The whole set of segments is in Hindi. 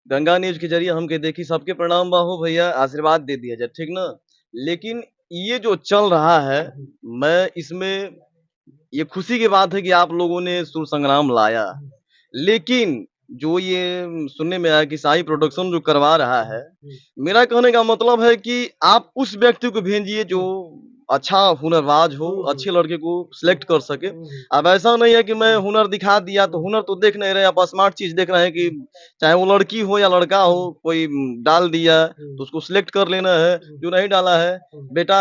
गंगा न्यूज के जरिए हमके देखी सबके प्रणाम बाहो भैया आशीर्वाद दे दिया जाए ठीक ना। लेकिन ये जो चल रहा है, मैं इसमें ये खुशी की बात है कि आप लोगों ने सुर संग्राम लाया। लेकिन जो ये सुनने में आया कि साई प्रोडक्शन जो करवा रहा है, मेरा कहने का मतलब है कि आप उस व्यक्ति को भेजिए जो अच्छा हुनरबाज हो, अच्छे लड़के को सिलेक्ट कर सके। अब ऐसा नहीं है कि मैं हुनर दिखा दिया तो हुनर तो देख नहीं रहे, आप स्मार्ट चीज देख रहे हैं कि चाहे वो लड़की हो या लड़का हो, कोई डाल दिया तो उसको सिलेक्ट कर लेना है, जो नहीं डाला है बेटा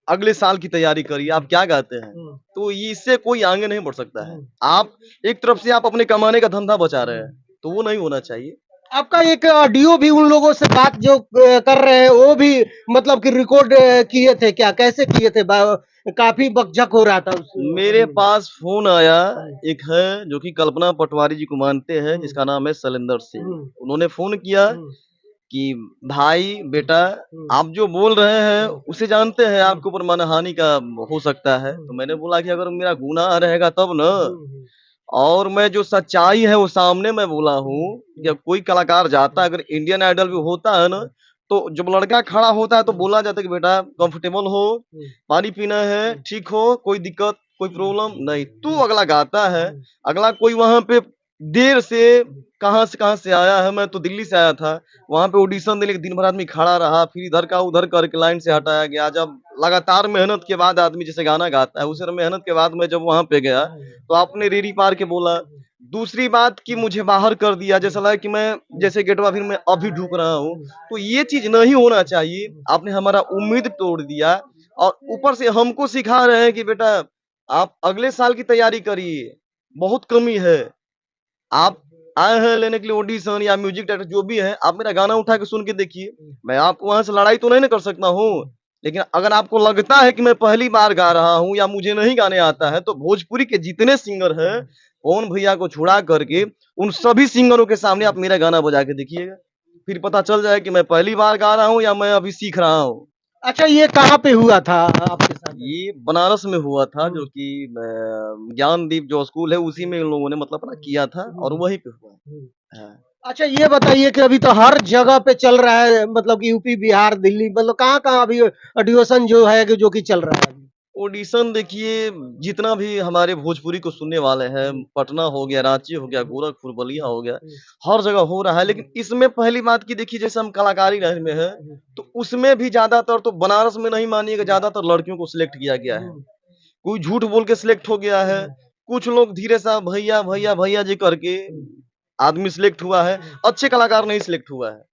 अगले साल की तैयारी करिए, आप क्या गाते हैं। तो इससे कोई आगे नहीं बढ़ सकता है। आप एक तरफ से आप अपने कमाने का धंधा बचा रहे हैं, तो वो नहीं होना चाहिए। आपका एक ऑडियो भी उन लोगों से बात जो कर रहे हैं वो भी मतलब कि रिकॉर्ड किए थे क्या, कैसे किए थे? काफी बकझक हो रहा था उस मेरे ऑडियो में। पास फोन आया, एक है जो कि कल्पना पटवारी जी को मानते हैं, जिसका नाम है शैलेंद्र सिंह। उन्होंने फोन किया कि भाई बेटा आप जो बोल रहे हैं उसे जानते हैं आपके ऊपर मानहानि का हो सकता है। तो मैंने बोला कि अगर मेरा गुनाह रहेगा तब ना, और मैं जो सच्चाई है वो सामने मैं बोला हूँ। जब कोई कलाकार जाता है, अगर इंडियन आइडल भी होता है ना, तो जब लड़का खड़ा होता है तो बोला जाता है कि बेटा कंफर्टेबल हो, पानी पीना है, ठीक हो, कोई दिक्कत कोई प्रॉब्लम नहीं। तू अगला गाता है, अगला कोई वहां पे देर से कहाँ से आया है, मैं तो दिल्ली से आया था, वहां पे ऑडिशन देने के दिन भर आदमी खड़ा रहा, फिर इधर का उधर करके लाइन से हटाया गया। जब लगातार मेहनत के बाद आदमी जैसे गाना गाता है, उसे मेहनत के बाद मैं जब वहां पे गया तो आपने रेडी पार के बोला। दूसरी बात कि मुझे बाहर कर दिया, जैसा लगा कि मैं जैसे गेटवा फिर मैं अभी ढूक रहा हूँ। तो ये चीज नहीं होना चाहिए। आपने हमारा उम्मीद तोड़ दिया, और ऊपर से हमको सिखा रहे हैं कि बेटा आप अगले साल की तैयारी करिए, बहुत कमी है। आप आए हैं लेने के लिए ऑडिशन या म्यूजिक डायरेक्टर जो भी है, आप मेरा गाना उठा के सुन के देखिए। मैं आपको वहां से लड़ाई तो नहीं ना कर सकता हूँ। लेकिन अगर आपको लगता है कि मैं पहली बार गा रहा हूँ या मुझे नहीं गाने आता है, तो भोजपुरी के जितने सिंगर हैं, पवन भैया को छुड़ा करके उन सभी सिंगरों के सामने आप मेरा गाना बजा के देखिएगा, फिर पता चल जाए कि मैं पहली बार गा रहा हूँ या मैं अभी सीख रहा हूँ। अच्छा, ये कहाँ पे हुआ था आपके साथ? ये बनारस में हुआ था, जो कि ज्ञानदीप जो स्कूल है उसी में इन लोगों ने मतलब अपना किया था, और वहीं पे हुआ। हाँ। अच्छा, ये बताइए कि अभी तो हर जगह पे चल रहा है, मतलब कि यूपी, बिहार, दिल्ली, मतलब कहाँ कहाँ अभी ऑडिशन जो है कि जो कि चल रहा है अभी? ऑडिशन देखिए, जितना भी हमारे भोजपुरी को सुनने वाले हैं, पटना हो गया, रांची हो गया, गोरखपुर, बलिया हो गया, हर जगह हो रहा है। लेकिन इसमें पहली बात की देखिए, जैसे हम कलाकारी लाइन में है, तो उसमें भी ज्यादातर तो बनारस में नहीं मानिएगा, ज्यादातर लड़कियों को सिलेक्ट किया गया है। कोई झूठ बोल के सिलेक्ट हो गया है, कुछ लोग धीरे सा भैया भैया भैया जी करके आदमी सिलेक्ट हुआ है, अच्छे कलाकार नहीं सिलेक्ट हुआ है।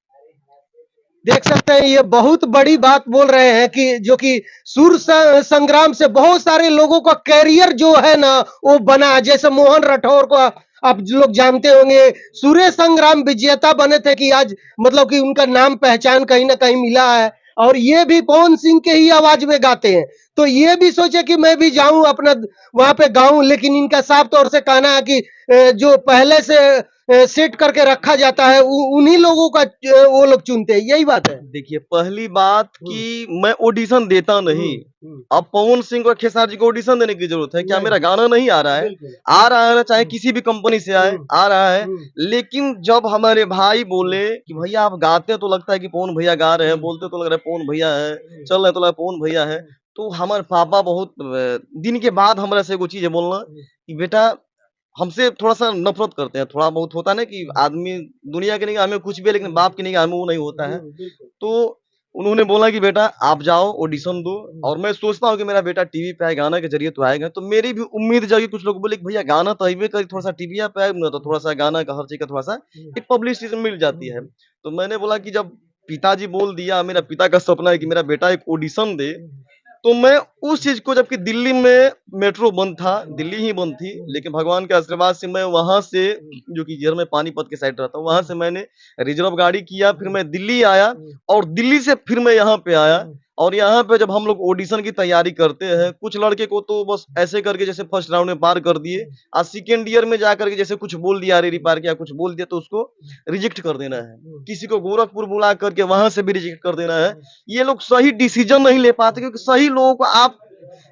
देख सकते हैं, ये बहुत बड़ी बात बोल रहे हैं कि जो कि संग्राम से बहुत सारे लोगों का कैरियर जो है ना वो बना। जैसे मोहन राठौर को आप लोग जानते होंगे, सूर्य संग्राम विजेता बने थे कि आज मतलब कि उनका नाम पहचान कहीं ना कहीं मिला है। और ये भी पवन सिंह के ही आवाज में गाते हैं, तो ये भी सोचे कि मैं भी जाऊं अपना वहां पे गाऊं। लेकिन इनका साफ तौर से कहना है कि जो पहले से सेट करके रखा जाता है उन्हीं लोगों का वो लोग चुनते हैं, यही बात है। देखिए, पहली बात कि मैं ऑडिशन देता नहीं। अब पवन सिंह और खेसारी जी को ऑडिशन देने की जरूरत है क्या? मेरा गाना नहीं आ रहा है, आ रहा है ना, चाहे किसी भी कंपनी से आए, आ रहा है। लेकिन जब हमारे भाई बोले कि भैया आप गाते तो लगता है कि पवन भैया गा रहे हैं, बोलते तो लग रहा है पवन भैया है, चल रहे तो लग रहा है पवन भैया है, तो हमारे पापा बहुत दिन के बाद हमारे से एगो चीज बोलना कि बेटा हमसे थोड़ा-सा नफ़रत करते हैं, थोड़ा बहुत होता है ना कि आदमी दुनिया की निगाह में कुछ भी है, लेकिन बाप की निगाह में वो नहीं होता है। तो उन्होंने बोला कि बेटा आप जाओ ऑडिशन दो, और मैं सोचता हूँ कि मेरा बेटा टीवी पे आए, गाना के ज़रिए तो आएगा। तो मेरी भी उम्मीद जगी, कुछ लोग बोले कि भैया गाना तो अइबे करी, थोड़ा-सा टीवीया पे आए ना, तो थोड़ा-सा गाना का हर चीज़ का थोड़ा-सा एक पब्लिसिटी मिल जाती है। तो मैंने बोला कि जब पिताजी बोल दिया, मेरा पिता का सपना है कि मेरा बेटा एक ऑडिशन दे, तो मैं उस चीज़ को, जबकि दिल्ली में मेट्रो बंद था, दिल्ली ही बंद थी, लेकिन भगवान के आशीर्वाद से मैं वहाँ से, जो कि जिधर मैं पानीपत के साइड रहता हूँ, वहाँ से मैंने रिज़र्व गाड़ी किया, फिर मैं दिल्ली आया, और दिल्ली से फिर मैं यहाँ पे आया। और यहाँ पे जब हम लोग ऑडिशन की तैयारी करते हैं, कुछ लड़के को तो बस ऐसे करके जैसे फर्स्ट राउंड में पार कर दिए, सेकंड ईयर में जाकर के जैसे कुछ बोल दिया, रेडी पार किया, कुछ बोल दिया, तो उसको रिजेक्ट कर देना है। किसी को गोरखपुर बुला करके वहाँ से भी रिजेक्ट कर देना है। ये लोग सही डिसीजन नहीं ले पाते, क्योंकि सही लोगों को आप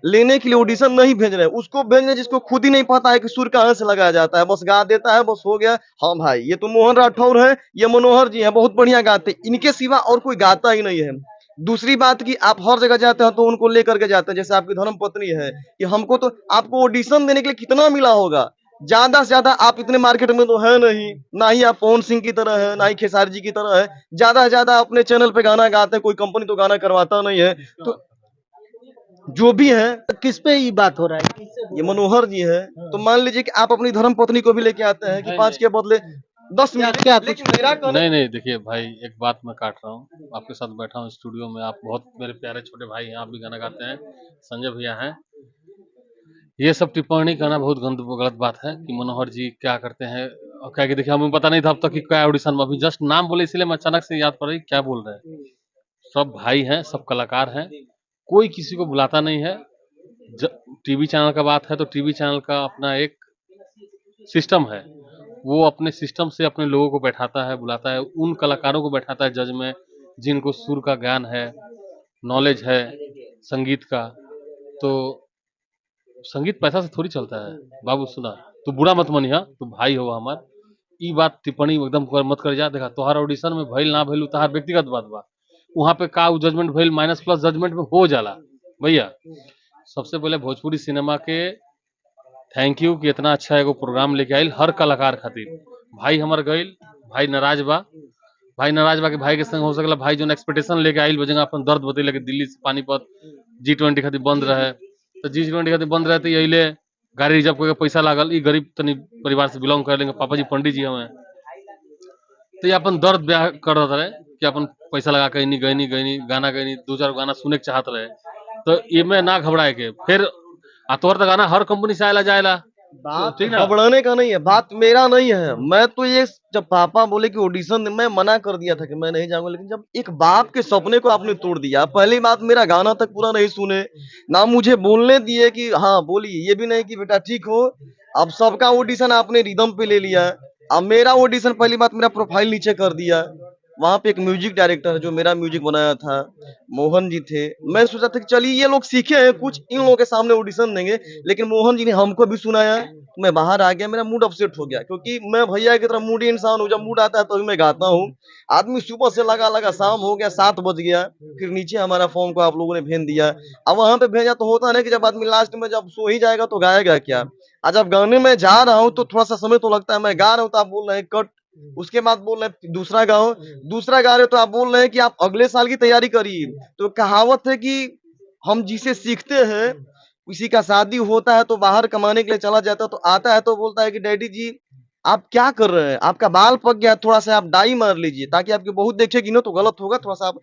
लेने के लिए ऑडिशन नहीं भेज रहे हैं, उसको भेज रहे हैं जिसको खुद ही नहीं पता है कि सुर कहाँ से लगाया जाता है, बस गा देता है, बस हो गया। हाँ भाई, ये तो मोहन राठौर है, ये मनोहर जी हैं, बहुत बढ़िया गाते हैं, इनके सिवा और कोई गाता ही नहीं है। दूसरी बात कि आप हर जगह जाते हैं तो उनको लेकर के जाते हैं, जैसे आपकी धर्म पत्नी है कि हमको तो आपको ऑडिशन देने के लिए कितना मिला होगा, ज्यादा से ज्यादा आप इतने मार्केट में तो है नहीं, ना ही आप पवन सिंह की तरह है, ना ही खेसारी जी की तरह है, ज्यादा से ज्यादा अपने चैनल पे गाना गाते हैं, कोई कंपनी तो गाना करवाता नहीं है। तो जो भी है, किस पे ये बात हो रहा है, किससे बोल ये रहे हैं? मनोहर जी है, तो मान लीजिए कि आप अपनी धर्म पत्नी को भी लेके आते हैं कि नहीं 5 के बदले 10 क्या मिले, क्या कुछ लेकिन मेरा कहना नहीं नहीं, देखिए भाई, एक बात मैं काट रहा हूँ, आपके साथ बैठा हूँ स्टूडियो में, आप बहुत मेरे प्यारे छोटे भाई हैं, आप भी गाना गाते हैं, संजय भैया हैं। ये सब टिप्पणी करना बहुत गलत बात है कि मनोहर जी क्या करते हैं, और क्या कि देखिए हमें पता नहीं था अब तक कि क्या ऑडिशन में, अभी जस्ट नाम बोले इसलिए मैं अचानक से याद पड़ रही क्या बोल रहे हैं। सब भाई हैं, सब कलाकार हैं, कोई किसी को बुलाता नहीं है। टीवी चैनल का बात है तो टीवी चैनल का अपना एक सिस्टम है, वो अपने सिस्टम से अपने लोगों को बैठाता है, बुलाता है, उन कलाकारों को बैठाता है जज में जिनको सुर का ज्ञान है, नॉलेज है संगीत का। तो संगीत पैसा से थोड़ी चलता है बाबू, सुना तो बुरा मत मनिहा, तू भाई हो हमार, ई बात टिप्पणी एकदम मत कर जा। देखा तोहार ऑडिशन में भइल ना भइल तोहार व्यक्तिगत बात बा, वहां पे का जजमेंट भइल माइनस प्लस जजमेंट में हो जाला भैया। सबसे पहले भोजपुरी सिनेमा के थैंक यू कि इतना अच्छा एगो प्रोग्राम लेके आइल हर कलाकार खातिर। भाई हमर गइल, भाई नाराज बा, भाई नाराज बा कि भाई के संग हो सकला भाई जो एक्सपेक्टेशन लेके आइल बजेंगे अपन दर्द बतेले कि दिल्ली से पानीपत G20 खातिर बंद रहे, तो G20 खातिर बंद रहे तो यही गाड़ी रिजर्व करके पैसा लागल, ई गरीब तनी परिवार से बिलोंग कर लेंगे, पापा जी पंडित जी हमें, तो ये अपन दर्द ब्याह कर रहे कि अपन पैसा लगा के गईनी गईनी गईनी गाना गईनी 2-4 गाना सुने के चाहत रहे, तो ये में ना घबराए के फिर तोहर तो गाना हर कंपनी से आयला जाएला, बात ठीक ना। घबराने का नहीं है, बात मेरा नहीं है। मैं तो ये जब पापा बोले कि ऑडिशन दे, मैं मना कर दिया था कि मैं नहीं जाऊंगा, लेकिन जब एक बाप के सपने को आपने तोड़ दिया, पहली बात मेरा गाना तक पूरा नहीं सुने, ना मुझे बोलने दिए कि हाँ बोलिए, ये भी नहीं कि बेटा ठीक हो। अब सबका ऑडिशन आपने रिदम पे ले लिया, अब मेरा ऑडिशन, पहली बात मेरा प्रोफाइल नीचे कर दिया। वहां पे एक म्यूजिक डायरेक्टर है जो मेरा म्यूजिक बनाया था, मोहन जी थे। मैं सोचा था कि चलिए ये लोग सीखे हैं कुछ, इन लोगों के सामने ऑडिशन देंगे, लेकिन मोहन जी ने हमको भी सुनाया। मैं बाहर आ गया, मेरा मूड अपसेट हो गया, क्योंकि मैं भैया की तरह मूडी इंसान हूँ, जब मूड आता है तभी मैं गाता हूँ। आदमी सुबह से लगा लगा, शाम हो गया, 7 बज गया, फिर नीचे हमारा फॉर्म को आप लोगों ने भेज दिया। अब वहां पे भेजा तो होता नहीं कि जब आदमी लास्ट में जब सो ही जाएगा तो गाएगा क्या। आज जब गाने में जा रहा हूँ तो थोड़ा सा समय तो लगता है, मैं गा रहा हूँ तो आप बोल रहे हैं कट, उसके बाद बोल रहे हैं दूसरा गाओ, दूसरा गा रहे हो तो आप बोल रहे हैं कि आप अगले साल की तैयारी करिए। तो कहावत है कि हम जिसे सीखते हैं, किसी का शादी होता है तो बाहर कमाने के लिए चला जाता है, तो आता है तो बोलता है कि डैडी जी आप क्या कर रहे हैं, आपका बाल पक गया, थोड़ा सा आप डाई मार लीजिए ताकि आपकी बहू देखेगी ना तो गलत होगा, थोड़ा सा आप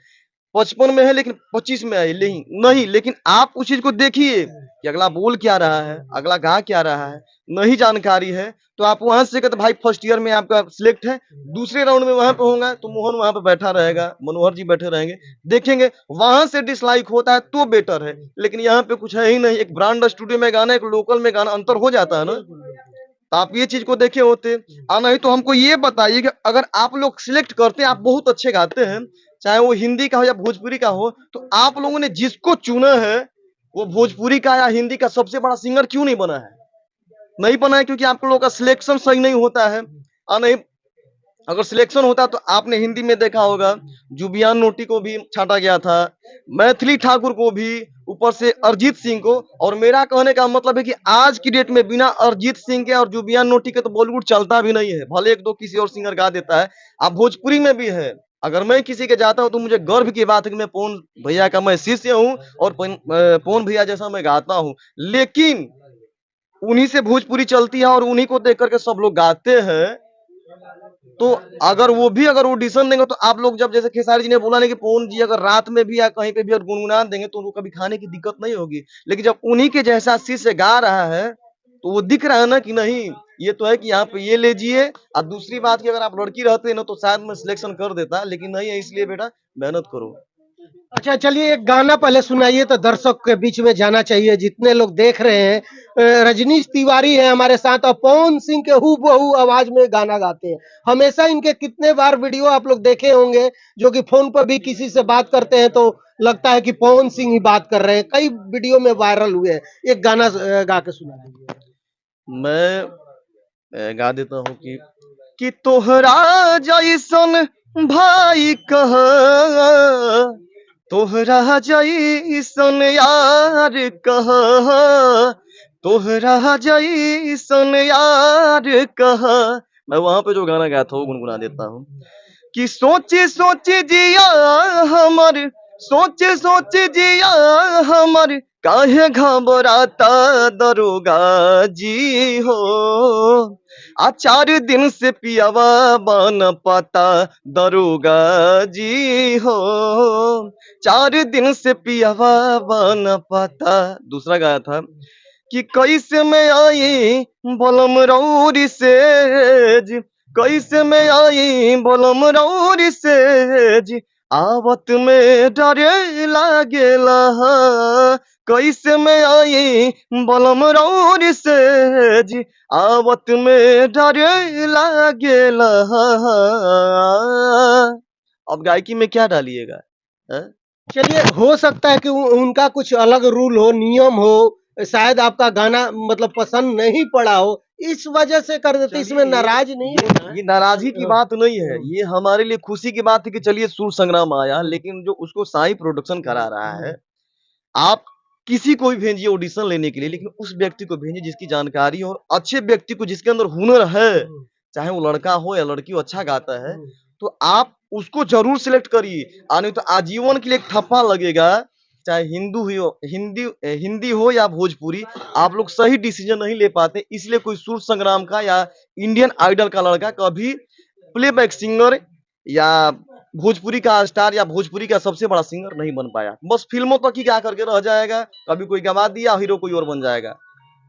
55 में है लेकिन 25 में है, नहीं, लेकिन आप उस चीज को देखिए कि अगला बोल क्या रहा है, अगला गा क्या रहा है, नहीं जानकारी है तो आप वहां से कहते भाई फर्स्ट ईयर में आपका सिलेक्ट है, दूसरे राउंड में वहां पे होगा तो मोहन वहां पे बैठा रहेगा, मनोहर जी बैठे रहेंगे, देखेंगे वहां से डिसलाइक होता है तो बेटर है। लेकिन यहाँ पे कुछ है ही नहीं, एक ब्रांड स्टूडियो में गाना, एक लोकल में गाना, अंतर हो जाता है ना। तो आप ये चीज को देखे होते, नहीं तो हमको ये बताइए कि अगर आप लोग सिलेक्ट करते हैं, आप बहुत अच्छे गाते हैं, चाहे वो हिंदी का हो या भोजपुरी का हो, तो आप लोगों ने जिसको चुना है वो भोजपुरी का या हिंदी का सबसे बड़ा सिंगर क्यों नहीं बना है? नहीं बना है क्योंकि आप लोगों का सिलेक्शन सही नहीं होता है। नहीं, अगर सिलेक्शन होता तो आपने हिंदी में देखा होगा, जुबियान नोटी को भी छांटा गया था, मैथिली ठाकुर को भी, ऊपर से अरिजीत सिंह को। और मेरा कहने का मतलब है कि आज की डेट में बिना अरिजीत सिंह के और जुबियान नोटी के तो बॉलीवुड चलता भी नहीं है, भले एक दो किसी और सिंगर गा देता है। अब भोजपुरी में भी है, अगर मैं किसी के जाता हूँ तो मुझे गर्व की बात है कि मैं पवन भैया का मैं शिष्य हूँ और पवन भैया जैसा मैं गाता हूँ। लेकिन उन्हीं से भोजपुरी चलती है और उन्हीं को देख करके सब लोग गाते हैं। तो अगर वो भी अगर ऑडिशन देंगे तो आप लोग, जब जैसे खेसारी जी ने बोला नहीं कि पवन जी अगर रात में भी या कहीं पे भी अगर गुनगुना देंगे तो उनको कभी खाने की दिक्कत नहीं होगी, लेकिन जब उन्हीं के जैसा शिष्य गा रहा है तो वो दिख रहा है ना कि नहीं, ये तो है कि यहाँ पे ये लीजिए। और दूसरी बात कि अगर आप लड़की रहते ना तो शायद मैं सिलेक्शन कर देता, लेकिन नहीं है, इसलिए बेटा मेहनत करो। अच्छा चलिए एक गाना पहले सुनाइए तो दर्शक के बीच में जाना चाहिए जितने लोग देख रहे हैं। रजनीश तिवारी है हमारे साथ और पवन सिंह के हूबहू आवाज में गाना गाते हैं। हमेशा इनके कितने बार वीडियो आप लोग देखे होंगे जो कि फोन पर भी किसी से बात करते हैं तो लगता है कि पवन सिंह ही बात कर रहे हैं। कई वीडियो में वायरल हुए हैं। एक गाना गा के सुना दीजिए। मैं गा देता हूँ कि तोहरा जैसन भाई कहाँ, तोहरा जैसन यार कहाँ, तोहरा जैसन यार कहाँ। मैं वहां पे जो गाना गाया था वो गुनगुना देता हूँ कि सोचे सोचे जिया हमर, सोचे सोचे जिया हमर, काहे घबराता दरोगा जी हो। आ 4 दिन से पियावा बन पाता दरोगा जी हो, 4 दिन से पियावा बन पाता। दूसरा गाया था कि कैसे मैं आई बलम रौरी सेज, कैसे मैं आई बलम रौरी सेज, आवत में डरे लागेला, कैसे मैं आई बलम रौरी सेज, आवत में डरे लागेला। अब गायकी में क्या डालिएगा? हैं? चलिए हो सकता है कि उनका कुछ अलग रूल हो, नियम हो, शायद आपका गाना मतलब पसंद नहीं पड़ा हो, इस वजह से कर देते, इसमें नाराज नहीं होना है। ये नाराजगी की बात नहीं है, ये हमारे लिए खुशी की बात है कि चलिए सुर संग्राम आया, लेकिन जो उसको साई प्रोडक्शन करा रहा है, आप किसी को भी भेजिए ऑडिशन लेने के लिए, लेकिन उस व्यक्ति को भेजिए जिसकी जानकारी हो, और अच्छे व्यक्ति को जिसके अंदर हुनर है, चाहे वो लड़का हो या लड़की हो, अच्छा गाता है, तो आप उसको जरूर सिलेक्ट करिए। नहीं तो आजीवन के लिए एक ठप्पा लगेगा, चाहे हिंदी हो या भोजपुरी, आप लोग सही डिसीजन नहीं ले पाते। इसलिए कोई सुर संग्राम का या इंडियन आइडल का लड़का कभी प्लेबैक सिंगर या भोजपुरी का स्टार या भोजपुरी का सबसे बड़ा सिंगर नहीं बन पाया। बस फिल्मों तक ही गा करके रह जाएगा, कभी कोई गवा दिया, हीरो कोई और बन जाएगा।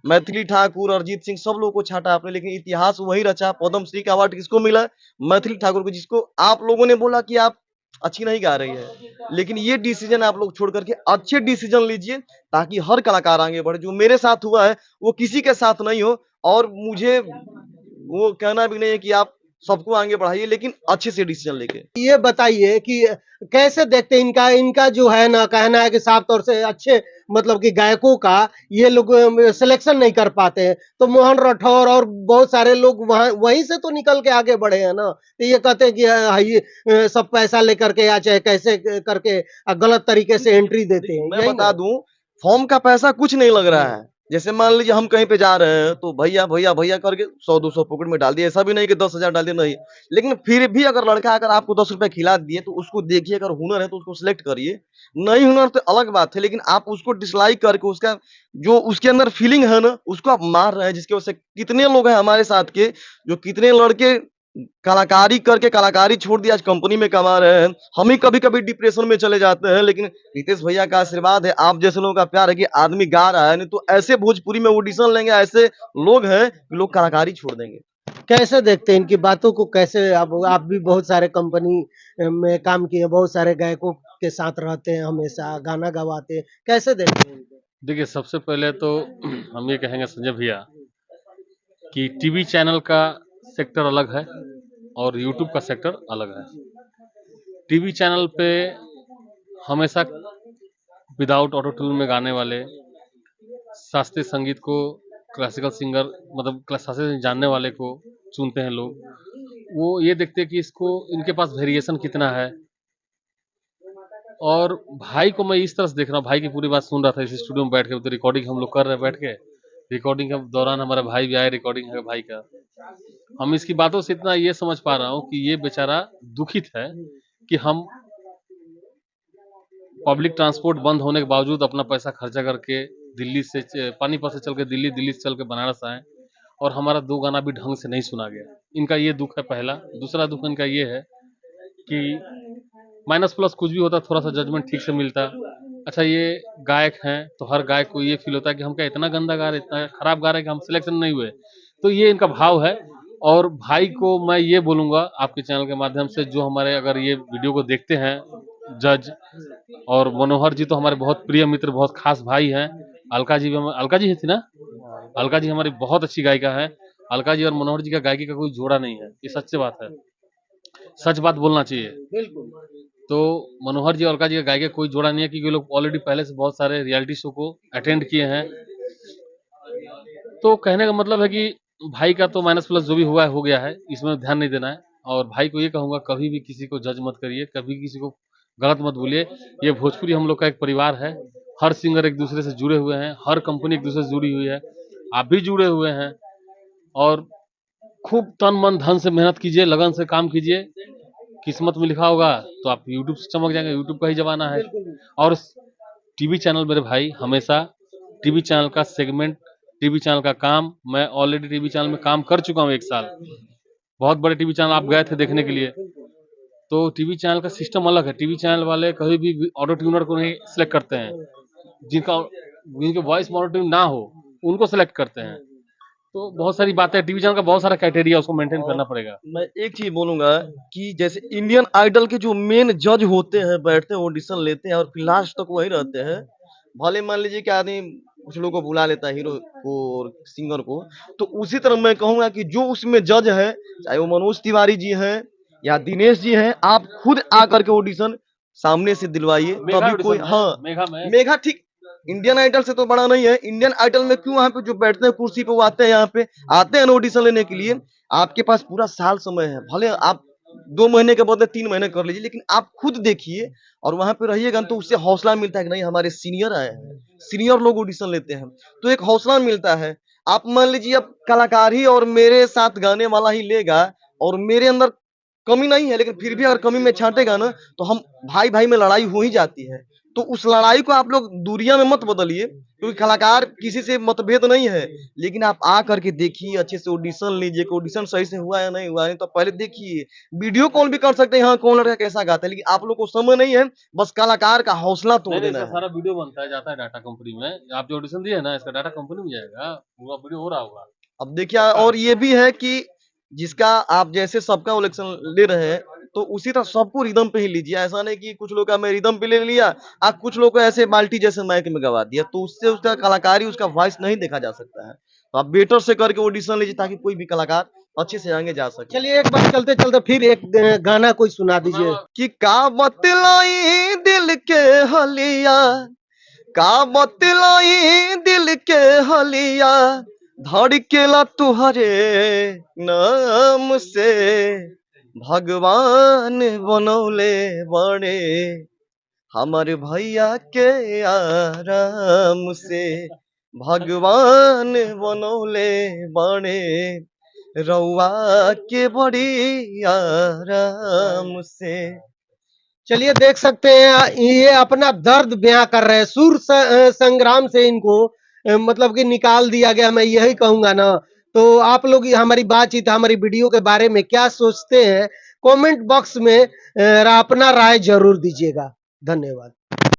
मैथिली ठाकुर, अरिजीत सिंह, सब लोगों को छाटा आपने, लेकिन इतिहास वही रचा। पद्म श्री का अवार्ड किसको मिला? मैथिली ठाकुर को, जिसको आप लोगों ने बोला कि आप अच्छी नहीं गा रही है। लेकिन ये डिसीजन आप लोग छोड़ करके अच्छे डिसीजन लीजिए, ताकि हर कलाकार आगे बढ़े। जो मेरे साथ हुआ है वो किसी के साथ नहीं हो, और मुझे वो कहना भी नहीं है कि आप सबको आगे बढ़ाइए, लेकिन अच्छे से डिसीजन लेके। ये बताइए कि कैसे देखते हैं इनका इनका जो है ना कहना है कि साफ तौर से अच्छे मतलब कि गायकों का ये लोग सिलेक्शन नहीं कर पाते हैं, तो मोहन राठौर और बहुत सारे लोग वहां वहीं से तो निकल के आगे बढ़े हैं ना। तो ये कहते हैं कि ये सब पैसा लेकर के या चाहे कैसे करके गलत तरीके से एंट्री देते हैं। मैं यही बता ना? दूं, फॉर्म का पैसा कुछ नहीं लग रहा है। जैसे मान लीजिए हम कहीं पे जा रहे हैं तो भैया भैया भैया करके 100-200 पॉकेट में डाल दिए। ऐसा भी नहीं कि 10,000 डाल दिए, नहीं। लेकिन फिर भी अगर लड़का अगर आपको 10 रुपए खिला दिए तो उसको देखिए, अगर हुनर है तो उसको सिलेक्ट करिए। नहीं हुनर तो अलग बात है, लेकिन आप उसको डिसलाइक करके उसका जो उसके अंदर फीलिंग है ना, उसको आप मार रहे हैं। जिसकी वजह से कितने लोग हैं हमारे साथ के, जो कितने लड़के कलाकारी करके कलाकारी छोड़ दिया, आज कंपनी में कमा रहे हैं। हम ही कभी-कभी डिप्रेशन में चले जाते हैं, लेकिन रितेश भैया का आशीर्वाद है, आप जैसे लोगों का प्यार है कि आदमी गा रहा है। नहीं तो ऐसे भोजपुरी में ऑडिशन लेंगे, ऐसे लोग हैं कि लोग कलाकारी छोड़ देंगे। कैसे देखते हैं इनकी बातों को? कैसे आप भी बहुत सारे कंपनी में काम किए, बहुत सारे गायकों के साथ रहते हैं, हमेशा गाना गवाते हैं, कैसे देखते हैं इनको? देखिए, सबसे पहले तो हम ये कहेंगे संजय भैया कि टीवी चैनल का सेक्टर अलग है और यूट्यूब का सेक्टर अलग है। टीवी चैनल पे हमेशा विदाउट ऑटो ट्यून में गाने वाले, शास्त्रीय संगीत को क्लासिकल सिंगर मतलब शास्त्रीय संगीत जानने वाले को चुनते हैं लोग। वो ये देखते हैं कि इसको इनके पास वेरिएशन कितना है। और भाई को मैं इस तरह से देख रहा हूँ, भाई की पूरी बात सुन रहा था इस स्टूडियो में बैठ के, तो रिकॉर्डिंग हम लोग कर रहे हैं बैठ के। रिकॉर्डिंग के दौरान हमारा भाई भी आया, रिकॉर्डिंग है भाई का। हम इसकी बातों से इतना ये समझ पा रहा हूँ कि ये बेचारा दुखित है कि हम पब्लिक ट्रांसपोर्ट बंद होने के बावजूद अपना पैसा खर्चा करके दिल्ली से पानीपत से चल के दिल्ली, दिल्ली से चल के बनारस आए और हमारा 2 गाना भी ढंग से नहीं सुना गया। इनका ये दुख है पहला। दूसरा दुख इनका ये है कि माइनस प्लस कुछ भी होता थोड़ा सा जजमेंट ठीक से मिलता। अच्छा, ये गायक हैं तो हर गायक को ये फील होता है कि हम क्या इतना गंदा गा रहे, इतना खराब गा रहे कि हम सिलेक्शन नहीं हुए। तो ये इनका भाव है। और भाई को मैं ये बोलूँगा आपके चैनल के माध्यम से, जो हमारे अगर ये वीडियो को देखते हैं जज, और मनोहर जी तो हमारे बहुत प्रिय मित्र, बहुत खास भाई हैं। अलका जी भी अलका जी ही थी ना? अलका जी हमारी बहुत अच्छी गायिका है। अलका जी और मनोहर जी का गायकी का कोई जोड़ा नहीं है, ये सच्ची बात है, सच बात बोलना चाहिए। तो मनोहर जी और अलका जी का गायकी का कोई जोड़ा नहीं है, क्योंकि लोग ऑलरेडी पहले से बहुत सारे रियलिटी शो को अटेंड किए हैं। तो कहने का मतलब है कि भाई का तो माइनस प्लस जो भी हुआ है हो गया है, इसमें ध्यान नहीं देना है। और भाई को ये कहूंगा, कभी भी किसी को जज मत करिए, कभी किसी को गलत मत बोलिए। ये भोजपुरी हम लोग का एक परिवार है, हर सिंगर एक दूसरे से जुड़े हुए हैं, हर कंपनी एक दूसरे से जुड़ी हुई है, आप भी जुड़े हुए हैं। और खूब तन मन धन से मेहनत कीजिए, लगन से काम कीजिए। किस्मत में लिखा होगा तो आप यूट्यूब से चमक जाएंगे, यूट्यूब का ही जमाना है। और टीवी चैनल मेरे भाई हमेशा टीवी चैनल का सेगमेंट, टीवी चैनल का काम, मैं ऑलरेडी टीवी चैनल में काम कर चुका हूँ 1 साल। बहुत बड़े टीवी चैनल आप गए थे देखने के लिए। तो टीवी चैनल का सिस्टम अलग है। टीवी चैनल वाले कभी भी ऑटो ट्यूनर को नहीं सिलेक्ट करते हैं, जिनके वॉइस ऑटो ट्यून ना हो उनको सिलेक्ट करते हैं। तो बहुत सारी बातें, टीवी चैनल का बहुत सारा क्राइटेरिया उसको मेंटेन करना पड़ेगा। मैं एक चीज बोलूंगा कि जैसे इंडियन आइडल के जो मेन जज होते हैं, बैठते हैं, ऑडिशन लेते हैं और फिर लास्ट तक वही रहते हैं। भले मान लीजिए कि आदमी कुछ लोगों को बुला लेता है, हीरो को और सिंगर को, तो उसी तरह मैं कहूंगा कि जो उसमें जज है, चाहे वो मनोज तिवारी जी हैं या दिनेश जी हैं, आप खुद आकर के ऑडिशन सामने से दिलवाइए, मेघा तभी कोई। ऑडिशन में, हाँ, मेघा में मेघा ठीक इंडियन आइडल से तो बड़ा नहीं है। इंडियन आइडल में क्यों, वहां पे जो बैठते हैं कुर्सी पे वो आते हैं, यहाँ पे आते हैं ऑडिशन लेने के लिए। आपके पास पूरा साल समय है, भले आप 2 महीने के बदले 3 महीने कर लीजिए, लेकिन आप खुद देखिए और वहां पे रहिएगा तो उससे हौसला मिलता है कि नहीं हमारे सीनियर आए हैं, सीनियर लोग ऑडिशन लेते हैं, तो एक हौसला मिलता है। आप मान लीजिए अब कलाकार ही और मेरे साथ गाने वाला ही लेगा और मेरे अंदर कमी नहीं है, लेकिन फिर भी अगर कमी में छांटेगा ना, तो हम भाई भाई में लड़ाई हो ही जाती है। तो उस लड़ाई को आप लोग दूरिया में मत बदलिए, क्योंकि कलाकार किसी से मतभेद नहीं है, लेकिन आप आ करके देखिए, अच्छे से ऑडिशन लीजिए कि ऑडिशन सही से हुआ या नहीं हुआ है। तो पहले देखिए, वीडियो कॉल भी कर सकते हैं, हाँ कौन लड़का कैसा गाता है, लेकिन आप लोग को समय नहीं है, बस कलाकार का हौसला तोड़ नहीं, देना इसका है। सारा वीडियो बनता है, जाता है डाटा कंपनी में। आप जो ऑडिशन दिए ना, इसका डाटा कंपनी में जाएगा, पूरा वीडियो हो रहा होगा। अब देखिए, और ये भी है कि जिसका आप जैसे सबका इलेक्शन ले रहे हैं, तो उसी तरह सबको रिदम पे ही लीजिए। ऐसा नहीं कि कुछ लोग का मैं रिदम पे ले लिया, आप कुछ लोग को ऐसे बाल्टी जैसे माइक में गवा दिया, तो उससे उसका कलाकारी, उसका वॉइस नहीं देखा जा सकता है। तो आप बेटर से करके ऑडिशन लीजिए, ताकि कोई भी कलाकार अच्छे से आगे जा सके। चलिए एक बार चलते चलते फिर एक गाना कोई सुना दीजिए। कि का बतलाई दिल के हलिया, का बतलाई दिल के हलिया, धड़केला तुहरे नाम से, भगवान बनौले बड़े हमारे भैया के आराम से, भगवान बनौले बड़े रउआ के बड़ी आराम से। चलिए देख सकते हैं ये अपना दर्द बयां कर रहे हैं, संग्राम से इनको मतलब कि निकाल दिया गया, मैं यही कहूंगा ना। तो आप लोग हमारी बातचीत, हमारी वीडियो के बारे में क्या सोचते हैं, कमेंट बॉक्स में अपना राय जरूर दीजिएगा। धन्यवाद।